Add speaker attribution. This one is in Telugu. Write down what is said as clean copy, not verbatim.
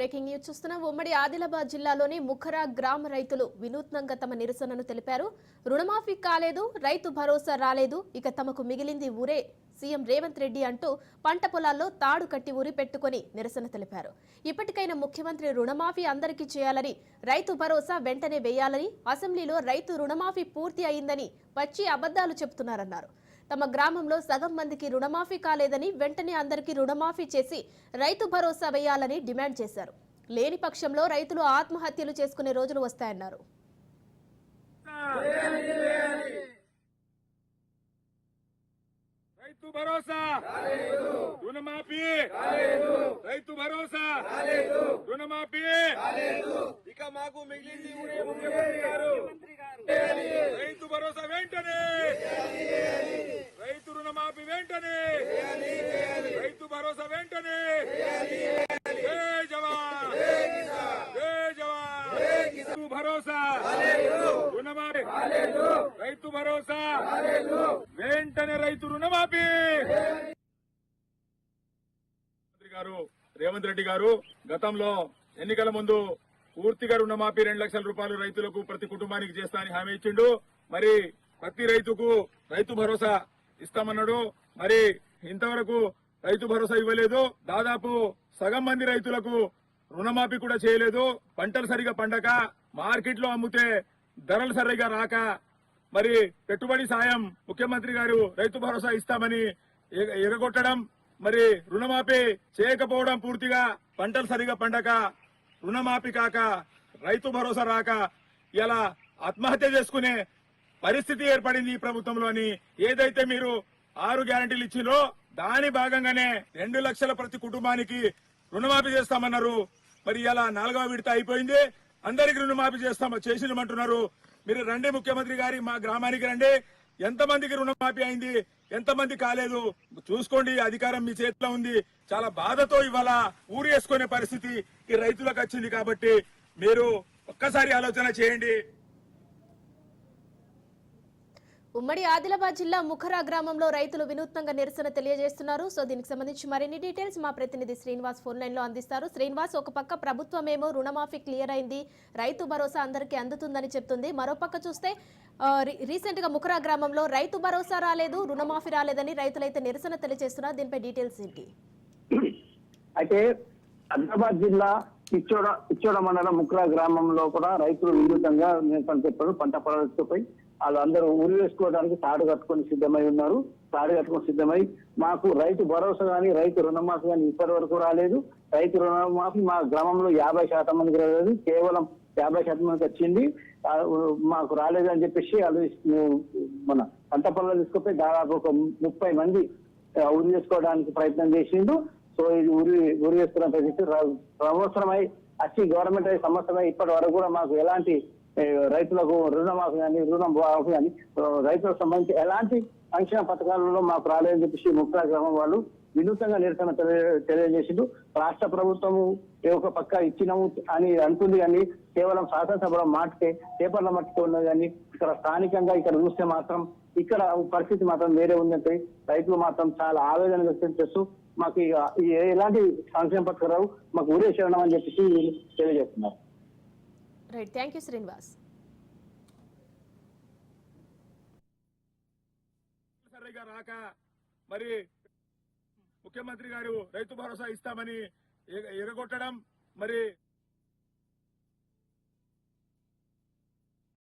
Speaker 1: బ్రేకింగ్ న్యూస్ చూస్తున్నాం. ఉమ్మడి ఆదిలాబాద్ జిల్లాలోని ముఖరా గ్రామ రైతులు వినూత్నంగా తమ నిరసనను తెలిపారు. రుణమాఫీ కాలేదు, రైతు భరోసా రాలేదు, ఇక తమకు మిగిలింది ఊరే సీఎం రేవంత్ రెడ్డి అంటూ పంట పొలాల్లో తాడు కట్టి ఊరి పెట్టుకుని నిరసన తెలిపారు. ఇప్పటికైనా ముఖ్యమంత్రి రుణమాఫీ అందరికీ చేయాలని, రైతు భరోసా వెంటనే వేయాలని, అసెంబ్లీలో రైతు రుణమాఫీ పూర్తి అయిందని పచ్చి అబద్దాలు చెబుతున్నారన్నారు. తమ గ్రామంలో సగం మందికి రుణమాఫీ కాలేదని, వెంటనే అందరికీ రుణమాఫీ చేసి రైతు భరోసా వేయాలని డిమాండ్ చేశారు. లేని పక్షంలో రైతులు ఆత్మహత్యలు చేసుకునే రోజులు వస్తాయన్నారు.
Speaker 2: రైతు భరోసా రుణమాఫీ రైతు భరోసా రుణమాఫీ ఇక మాకు మిగిలింది ముఖ్యమంత్రి గారు రైతు భరోసా వెంటనే రైతు రుణమాఫీ వెంటనే రైతు భరోసా వెంటనే జై జవాన్ జై జవాన్ రైతు భరోసా రుణమాఫీ రైతు భరోసా వెంటనే రైతు రుణమాఫీ గారు రేవంత్ రెడ్డి గారు గతంలో ఎన్నికల ముందు పూర్తిగా రుణమాఫీ 2 లక్షల రూపాయలు రైతులకు ప్రతి కుటుంబానికి చేస్తా అని హామీ ఇచ్చిండు. మరి ప్రతి రైతుకు రైతు భరోసా ఇస్తామన్నాడు. మరి ఇంతవరకు రైతు భరోసా ఇవ్వలేదు. దాదాపు సగం మంది రైతులకు రుణమాఫీ కూడా చేయలేదు. పంటలు సరిగా పండక, మార్కెట్ లో అమ్ముతే ధరలు సరిగా రాక, మరి పెట్టుబడి సాయం ముఖ్యమంత్రి గారు రైతు భరోసా ఇస్తామని ఎగగొట్టడం, మరి రుణమాఫీ చేయకపోవడం, పూర్తిగా పంటలు సరిగా పండక, రుణమాఫీ కాక, రైతు భరోసా రాక ఇలా ఆత్మహత్య చేసుకునే పరిస్థితి ఏర్పడింది ఈ ప్రభుత్వంలో అని ఏదైతే మీరు 6 గ్యారంటీలు ఇచ్చిరో దాని భాగంగానే 2 లక్షల ప్రతి కుటుంబానికి రుణమాఫీ చేస్తామన్నారు. మరి ఇలా 4వ విడత అయిపోయింది. అందరికి రుణమాఫీ చేసినమంటున్నారు. మీరు రండి ముఖ్యమంత్రి గారి మా గ్రామానికి రండి. ఎంతమందికి రుణమాఫీ అయింది, ఎంతమంది కాలేదు చూసుకోండి. అధికారం మీ చేతిలో ఉంది. చాలా బాధతో ఇవాళ ఊరు వేసుకునే పరిస్థితి ఈ రైతులకు వచ్చింది. కాబట్టి మీరు ఒక్కసారి ఆలోచన చేయండి.
Speaker 1: ఉమ్మడి ఆదిలాబాద్ జిల్లా ముఖరా గ్రామంలో రైతులు వినూత్నంగా నిరసన తెలియజేస్తున్నారు. సో దీనికి సంబంధించి మరిన్ని డీటెయిల్స్ మా ప్రతినిధి శ్రీనివాస్ ఫోన్ లైన్ లో అందిస్తారు. శ్రీనివాస్, ఒక పక్క ప్రభుత్వమేమో రుణమాఫీ క్లియర్ అయింది, రైతు భరోసా అందరికీ అందుతుందని చెప్తుంది. మరోపక్క చూస్తే రీసెంట్ గా ముఖరా గ్రామంలో రైతు భరోసా రాలేదు, రుణమాఫీ రాలేదని రైతులైతే నిరసన తెలియజేస్తున్నారు. దీనిపై డీటెయిల్స్ ఏంటి?
Speaker 3: అయితే ఆదిలాబాద్ జిల్లా ఇచ్చోడ మండలం ముఖరా గ్రామంలో కూడా రైతులు వినూత్నంగా నిరసన చెప్పారు. పంట పొలాలపై వాళ్ళందరూ ఊరి వేసుకోవడానికి తాడు కట్టుకొని సిద్ధమై ఉన్నారు. తాడు కట్టుకొని సిద్ధమై మాకు రైతు భరోసా కానీ, రైతు రుణమాఫీ కానీ ఇప్పటి వరకు రాలేదు. రైతు రుణమాఫీ మా గ్రామంలో 50% మందికి రాలేదు, కేవలం 50% మందికి వచ్చింది. మాకు రాలేదు అని చెప్పేసి వాళ్ళు మన పంట పొలాలు తీసుకుపోయి దాదాపు ఒక 30 మంది ఊరి వేసుకోవడానికి ప్రయత్నం చేసిండు. సో ఇది ఊరి వేసుకున్న పరిస్థితి సంవత్సరమై వచ్చి గవర్నమెంట్ సంవత్సరమై ఇప్పటి వరకు కూడా మాకు ఎలాంటి రైతులకు రుణమాఫీ కానీ, రుణమాఫీ కానీ, రైతులకు సంబంధించి ఎలాంటి సంక్షేమ పథకాలలో మాకు రాలేదని చెప్పేసి ముఖ్య గ్రామం వాళ్ళు వినూత్నంగా నిరసన తెలియజేసిండు. రాష్ట్ర ప్రభుత్వము ఒక పక్క ఇచ్చినాము అని అంటుంది కానీ కేవలం శాసనసభలో మాటకే, పేపర్ల మట్టుకే ఉన్నది. కానీ ఇక్కడ స్థానికంగా ఇక్కడ చూస్తే మాత్రం ఇక్కడ పరిస్థితి మాత్రం వేరే ఉందంటే రైతులు మాత్రం చాలా ఆవేదన వ్యక్తం చేస్తూ మాకు ఎలాంటి సంక్షేమ పథకాలు మాకు ఊరేసేయడం అని చెప్పేసి తెలియజేస్తున్నారు.
Speaker 1: Right, thank you Srinivas.
Speaker 2: సరిగా రాక, మరి ముఖ్యమంత్రి గారు రైతు భరోసా ఇస్తామని ఎగగొట్టడం, మరి